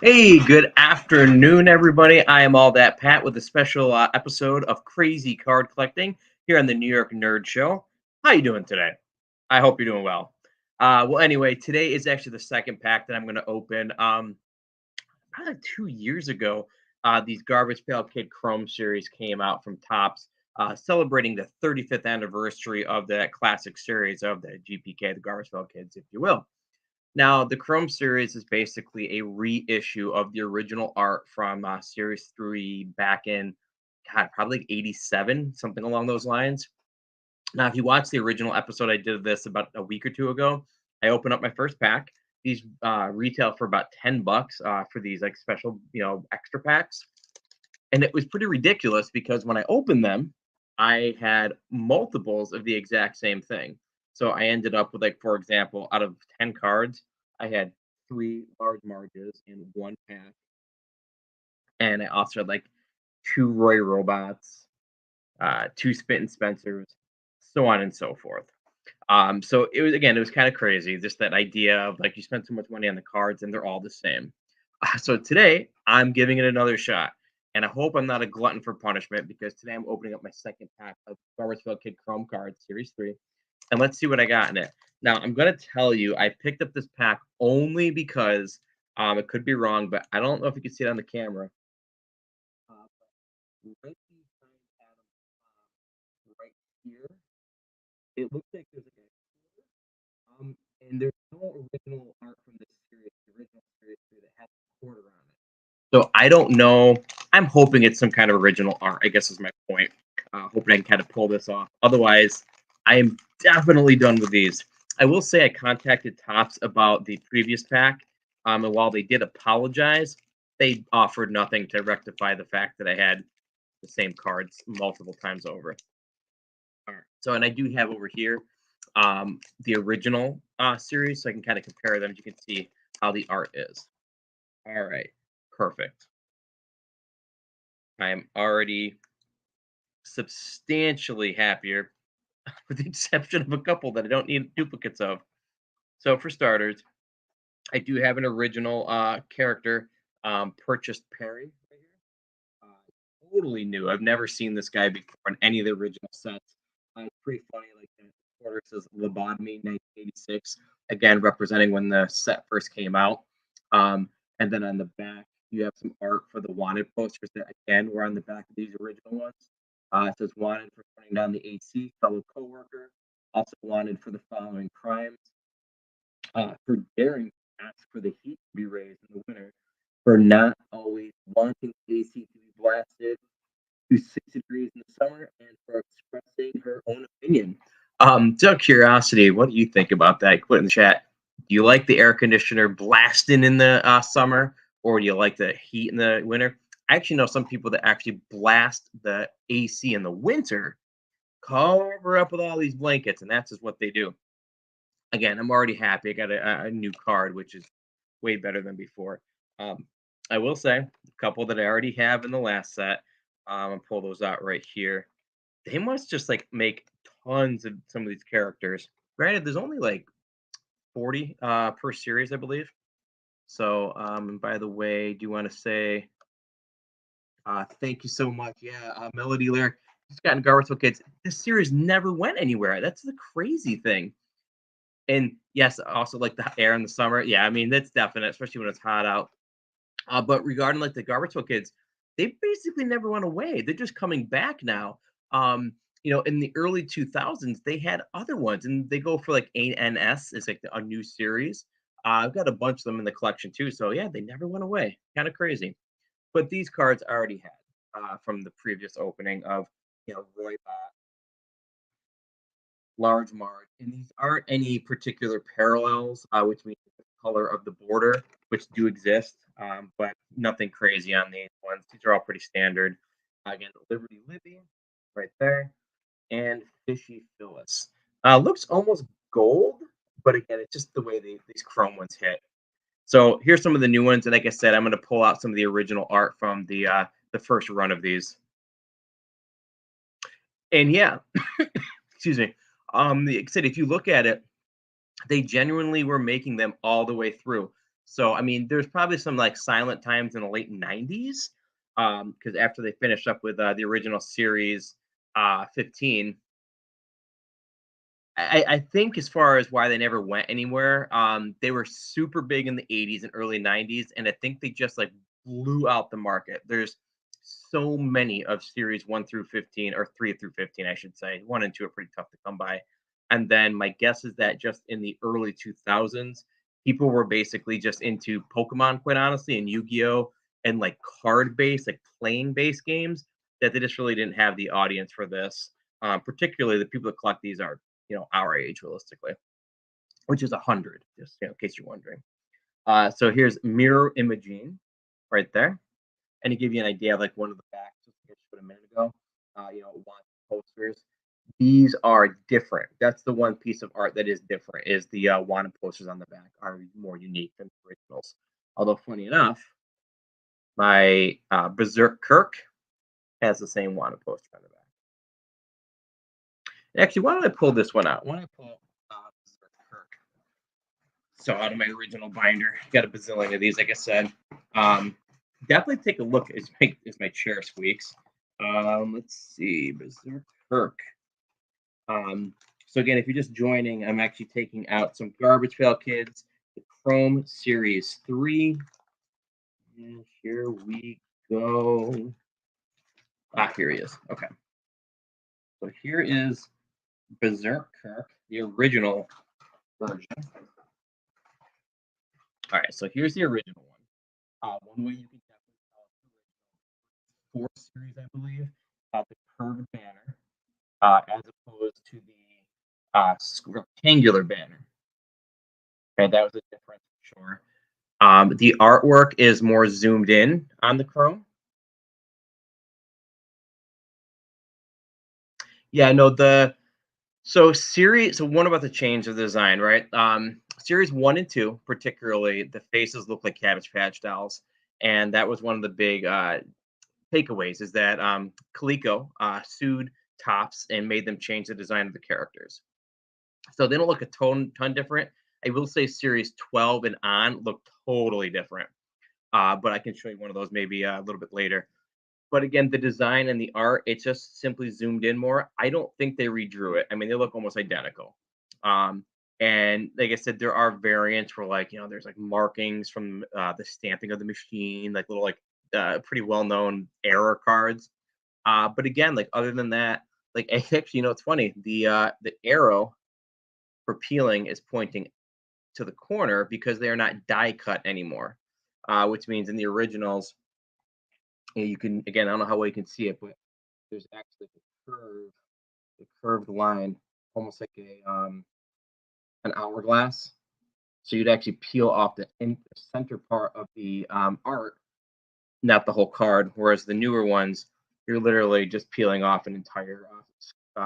Hey, good afternoon, everybody. I am AllThatPat with a special episode of Crazy Card Collecting here on the New York Nerd Show. How you doing today? I hope you're doing well. Well, anyway, today is actually the second pack that I'm going to open. Probably 2 years ago, these Garbage Pail Kid Chrome series came out from Topps, celebrating the 35th anniversary of that classic series of the GPK, the Garbage Pail Kids, if you will. Now, the Chrome series is basically a reissue of the original art from Series 3 back in, God, probably like 87, something along those lines. Now, if you watch the original episode, I did this about a week or two ago. I opened up my first pack. These retail for about $10 for these like special, extra packs. And it was pretty ridiculous because when I opened them, I had multiples of the exact same thing. So I ended up with, like, for example, out of 10 cards, I had three large marges in one pack. And I also had like two Roy Robots, two Spit and Spencers, so on and so forth. So it was kind of crazy, just that idea of like you spend so much money on the cards and they're all the same. So today I'm giving it another shot, and I hope I'm not a glutton for punishment because today I'm opening up my second pack of Garbage Pail Kid Chrome cards, Series 3, and let's see what I got in it. Now I'm gonna tell you, I picked up this pack only because it could be wrong, but I don't know if you can see it on the camera. Right behind Adam, right here, it looks like there's like a and there's no original art from this series, the original series three that has a quarter on it. So I don't know. I'm hoping it's some kind of original art, I guess is my point. Hoping I can kind of pull this off. Otherwise, I am definitely done with these. I will say I contacted Topps about the previous pack, and while they did apologize, they offered nothing to rectify the fact that I had the same cards multiple times over. All right. So, and I do have over here the original series, so I can kind of compare them. You can see how the art is. All right, perfect. I am already substantially happier, with the exception of a couple that I don't need duplicates of. So, for starters, I do have an original character purchased Perry right here. Totally new. I've never seen this guy before in any of the original sets. It's pretty funny. Like the quarter says Lobotomy 1986, again representing when the set first came out. And then on the back, you have some art for the wanted posters that again were on the back of these original ones. It says wanted for turning down the AC, fellow coworker. Also wanted for the following crimes: for daring to ask for the heat to be raised in the winter, for not always wanting AC to be blasted to 6 degrees in the summer, and for expressing her own opinion. Just out of curiosity, what do you think about that? Put in the chat. Do you like the air conditioner blasting in the summer, or do you like the heat in the winter? I actually know some people that actually blast the AC in the winter, cover up with all these blankets, and that's just what they do. Again, I'm already happy. I got a new card, which is way better than before. Um, I will say a couple that I already have in the last set. I'll pull those out right here. They must just like make tons of some of these characters. Granted, there's only like 40 per series, I believe. So, and by the way, do you want to say thank you so much? Yeah, Melody Lyric. Just gotten Garth Kids. This series never went anywhere. That's the crazy thing. And yes, also like the air in the summer. Yeah, I mean that's definite, especially when it's hot out. But regarding like the Garbage Pail Kids, they basically never went away. They're just coming back now. In the early 2000s, they had other ones, and they go for like ANS. It's like a new series. I've got a bunch of them in the collection too. So yeah, they never went away. Kind of crazy. But these cards I already had from the previous opening of Roy large mark, and these aren't any particular parallels, which means the color of the border, which do exist, but nothing crazy on these ones. These are all pretty standard. Again, Liberty Libby, right there, and Fishy Phyllis. Looks almost gold, but again, it's just the way these chrome ones hit. So here's some of the new ones, and like I said, I'm going to pull out some of the original art from the first run of these. And yeah, excuse me. Like I said, if you look at it, they genuinely were making them all the way through. So I mean, there's probably some like silent times in the late '90s, because after they finished up with the original series 15, I think as far as why they never went anywhere, they were super big in the '80s and early '90s, and I think they just like blew out the market. There's so many of series 1 through 15, or 3 through 15, I should say. One and two are pretty tough to come by. And then my guess is that just in the early 2000s, people were basically just into Pokemon, quite honestly, and Yu-Gi-Oh, and like card based, like playing based games, that they just really didn't have the audience for this. Particularly the people that collect these are, our age realistically, which is 100, just in case you're wondering. So here's mirror imaging right there, and to give you an idea, of like one of the backs, just like I showed a minute ago, want posters. These are different. That's the one piece of art that is different. Is the wanted posters on the back are more unique than the originals. Although funny enough, my Berserk Kirk has the same wanted poster on the back. Actually, why don't I pull this one out? Why don't I pull Berserk Kirk? So out of my original binder, got a bazillion of these, like I said. Um, Definitely take a look as my chair squeaks. Let's see, Berserk Kirk. So again, if you're just joining, I'm actually taking out some Garbage Pail Kids, the Chrome Series 3. And here we go. Here he is. Okay. So here is Berserk Kirk, the original version. All right, so here's the original one. One way you can definitely tell it's the original 4 series, I believe, the curved banner, as opposed to the rectangular banner. Okay, that was a difference for sure. The artwork is more zoomed in on the Chrome. Yeah, no, so one about the change of design, right? Series 1 and 2, particularly, the faces look like Cabbage Patch dolls, and that was one of the big takeaways is that Coleco sued Tops and made them change the design of the characters. So they don't look a ton different. I will say Series 12 and on look totally different. But I can show you one of those maybe a little bit later. But again, the design and the art, it just simply zoomed in more. I don't think they redrew it. I mean, they look almost identical. Um, and like I said, there are variants where, like, there's like markings from the stamping of the machine, like little, like, pretty well known error cards. But again, like, other than that, like, actually, it's funny. The arrow for peeling is pointing to the corner because they are not die cut anymore, which means in the originals, you can, again, I don't know how well you can see it, but there's actually a curved line, almost like an hourglass. So you'd actually peel off the center part of the art, not the whole card. Whereas the newer ones, you're literally just peeling off an entire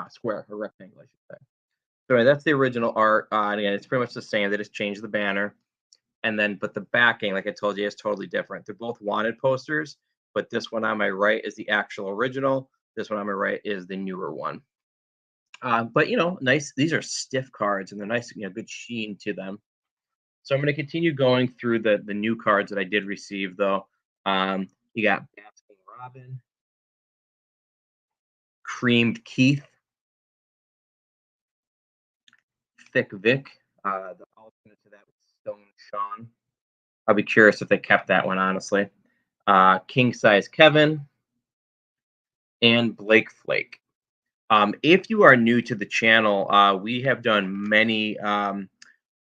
square or rectangle, I should say. So that's the original art. And again, it's pretty much the same. They just changed the banner. And then, but the backing, like I told you, is totally different. They're both wanted posters, but this one on my right is the actual original. This one on my right is the newer one. But nice. These are stiff cards, and they're nice. Good sheen to them. So I'm going to continue going through the new cards that I did receive, though. You got Basking Robin, Creamed Keith, Thick Vic. The alternate to that was Stone Sean. I'll be curious if they kept that one, honestly. King Size Kevin, and Blake Flake. If you are new to the channel, we have done many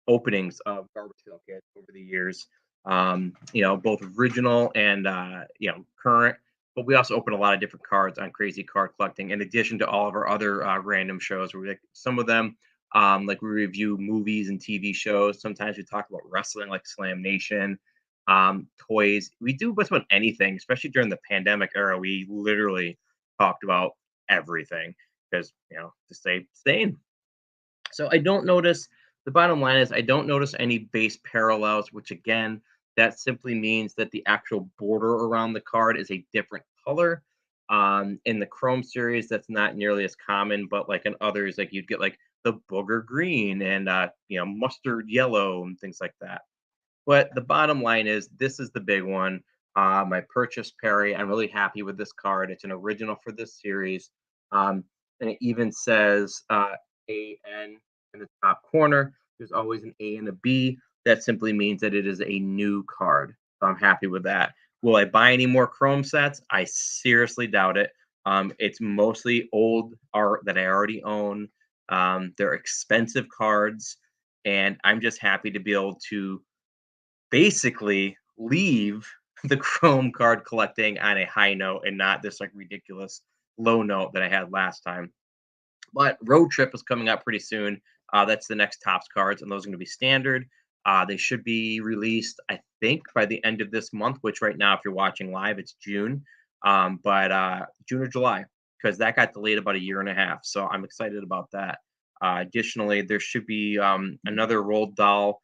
openings of Garbage Pail Kids over the years. Both original and current. But we also open a lot of different cards on Crazy Card Collecting, in addition to all of our other random shows. Where some of them, like we review movies and TV shows. Sometimes we talk about wrestling, like Slam Nation, toys. We do just about anything, especially during the pandemic era. We literally talked about everything because to stay sane. So I don't notice. The bottom line is I don't notice any base parallels, which again, that simply means that the actual border around the card is a different color. In the Chrome series, that's not nearly as common, but like in others, like you'd get like the booger green and mustard yellow and things like that. But the bottom line is this is the big one. My purchase Perry. I'm really happy with this card. It's an original for this series. Um, and it even says AN in the top corner. There's always an A and a B. That simply means that it is a new card. So I'm happy with that. Will I buy any more Chrome sets? I seriously doubt it. It's mostly old art that I already own. They're expensive cards, and I'm just happy to be able to basically leave the Chrome card collecting on a high note and not this like ridiculous low note that I had last time. But Road Trip is coming out pretty soon. That's the next Tops cards, and those are going to be standard. They should be released, I think, by the end of this month. Which right now, if you're watching live, it's June, but June or July, because that got delayed about a year and a half. So I'm excited about that. Additionally, there should be another Roald Dahl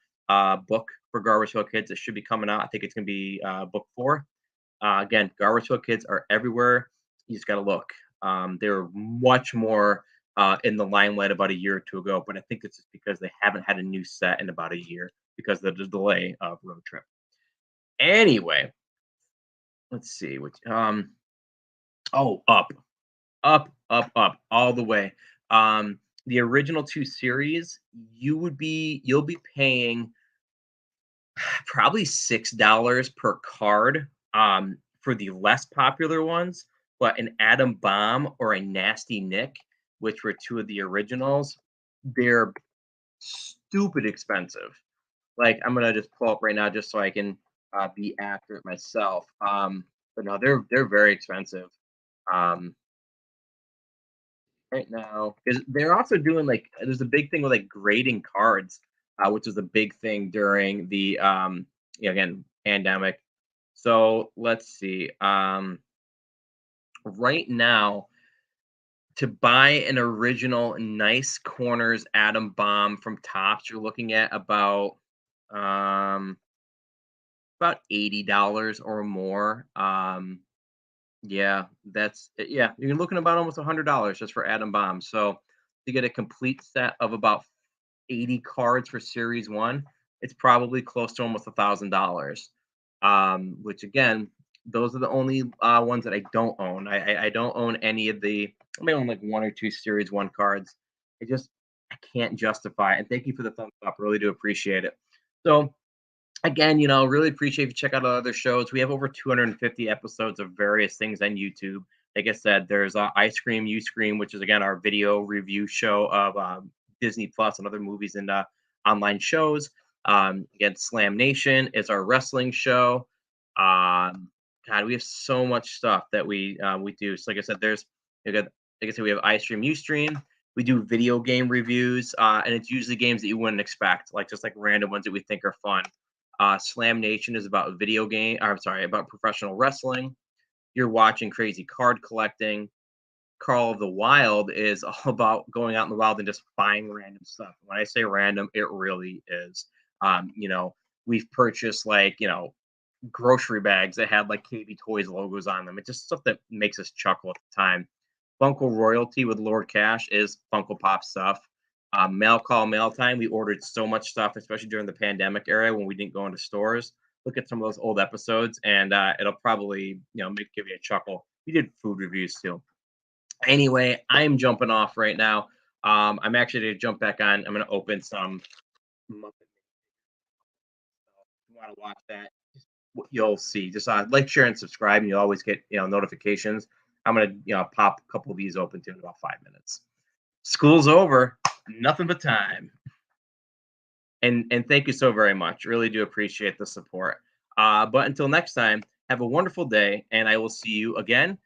book for Garbage Pail Kids that should be coming out. I think it's going to be book 4. Again, Garbage Pail Kids are everywhere. You just got to look. They're much more in the limelight about a year or two ago, but I think it's just because they haven't had a new set in about a year because of the delay of Road Trip. Anyway, let's see. Which oh, up, all the way. The original 2 series, you'll be paying probably $6 per card for the less popular ones, but an Atom Bomb or a Nasty Nick, which were 2 of the originals, they're stupid expensive. Like, I'm gonna just pull up right now just so I can be accurate myself. But no, they're very expensive. Um, right now because they're also doing like there's a big thing with like grading cards, which was a big thing during the again pandemic. So let's see. Right now, to buy an original nice corners atom bomb from Tops, you're looking at um about $80 or more. Yeah, yeah, you're looking about almost $100 just for atom bombs. So to get a complete set of about 80 cards for series 1, it's probably close to almost $1,000. Which again, those are the only ones that I don't own. I don't own any of the. I may own like 1 or 2 series 1 cards. I can't justify. And thank you for the thumbs up. Really do appreciate it. So again, really appreciate if you check out our other shows. We have over 250 episodes of various things on YouTube. Like I said, there's I Scream, You Scream, which is again our video review show of Disney Plus and other movies and online shows. Again, Slam Nation is our wrestling show. God, we have so much stuff that we do. So like I said, like I said, we have I Stream, You Stream. We do video game reviews, and it's usually games that you wouldn't expect, like just like random ones that we think are fun. Slam Nation is about video game. Or, I'm sorry, about professional wrestling. You're watching crazy card collecting. Call of the Wild is all about going out in the wild and just buying random stuff. When I say random, it really is. We've purchased like grocery bags that had like KB Toys logos on them. It's just stuff that makes us chuckle at the time. Funko Royalty with Lord Cash is Funko Pop stuff. Mail call, mail time. We ordered so much stuff, especially during the pandemic era when we didn't go into stores. Look at some of those old episodes, and it'll probably give you a chuckle. We did food reviews too. Anyway, I'm jumping off right now. I'm actually going to jump back on. I'm going to open some Muppet. If you want to watch that, you'll see. Just like, share, and subscribe, and you'll always get notifications. I'm gonna pop a couple of these open to in about 5 minutes. School's over, nothing but time. And thank you so very much. Really do appreciate the support. But until next time, have a wonderful day, and I will see you again